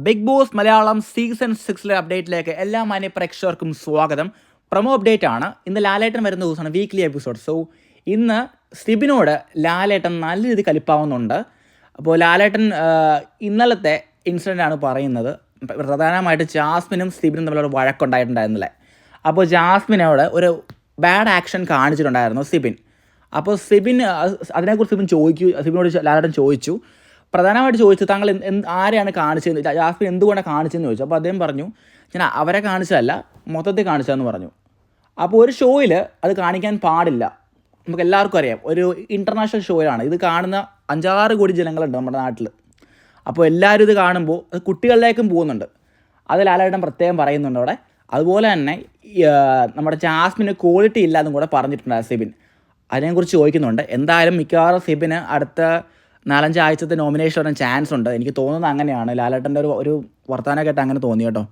Big boss Malayalam season 6 അപ്ഡേറ്റിലേക്ക് എല്ലാ മാന്യ പ്രേക്ഷകർക്കും സ്വാഗതം. പ്രൊമോ അപ്ഡേറ്റ് ആണ്. ഇന്ന് ലാലേട്ടൻ വരുന്ന ദിവസമാണ്, വീക്ക്ലി എപ്പിസോഡ്. സോ ഇന്ന് സിബിനോട് ലാലേട്ടൻ നല്ല രീതിയിൽ കലിപ്പാവുന്നുണ്ട്. അപ്പോൾ ലാലേട്ടൻ ഇന്നലത്തെ ഇൻസിഡൻ്റ് ആണ് പറയുന്നത്. പ്രധാനമായിട്ട് ജാസ്മിനും സിബിനും തമ്മിലൊരു വഴക്കുണ്ടായിട്ടുണ്ടായിരുന്നില്ലേ. അപ്പോൾ ജാസ്മിനോട് ഒരു ബാഡ് ആക്ഷൻ കാണിച്ചിട്ടുണ്ടായിരുന്നു സിബിൻ. അപ്പോൾ അതിനെക്കുറിച്ച് സിബിനോട് ലാലേട്ടൻ ചോദിച്ചു. പ്രധാനമായിട്ട് ചോദിച്ചു, താങ്കൾ ആരെയാണ് കാണിച്ചതെന്ന്, ജാസ്മിൻ എന്തുകൊണ്ടാണ് കാണിച്ചതെന്ന് ചോദിച്ചു. അപ്പോൾ അദ്ദേഹം പറഞ്ഞു, ഞാൻ അവരെ കാണിച്ചതല്ല, മൊത്തത്തിൽ കാണിച്ചതെന്ന് പറഞ്ഞു. അപ്പോൾ ഒരു ഷോയിൽ അത് കാണിക്കാൻ പാടില്ല. നമുക്ക് എല്ലാവർക്കും അറിയാം, ഒരു ഇൻ്റർനാഷണൽ ഷോയിലാണ് ഇത് കാണുന്ന 5-6 കോടി ജനങ്ങളുണ്ട് നമ്മുടെ നാട്ടിൽ. അപ്പോൾ എല്ലാവരും ഇത് കാണുമ്പോൾ അത് കുട്ടികളിലേക്കും പോകുന്നുണ്ട്. അത് ലാലേട്ടൻ പ്രത്യേകം പറയുന്നുണ്ട് അവിടെ. അതുപോലെ തന്നെ നമ്മുടെ ജാസ്മിന് ക്വാളിറ്റി ഇല്ല എന്നും കൂടെ പറഞ്ഞിട്ടുണ്ട് സിബിൻ. അതിനെക്കുറിച്ച് ചോദിക്കുന്നുണ്ട്. എന്തായാലും മിക്കവാറും സിബിന് അടുത്ത 4-5 ആഴ്ചത്തെ നോമിനേഷൻ വരാൻ ചാൻസ് ഉണ്ട്. എനിക്ക് തോന്നുന്നത് അങ്ങനെയാണ്. ലാലേട്ടൻ്റെ ഒരു വർത്തമാനം കേട്ട് അങ്ങനെ തോന്നി കേട്ടോ.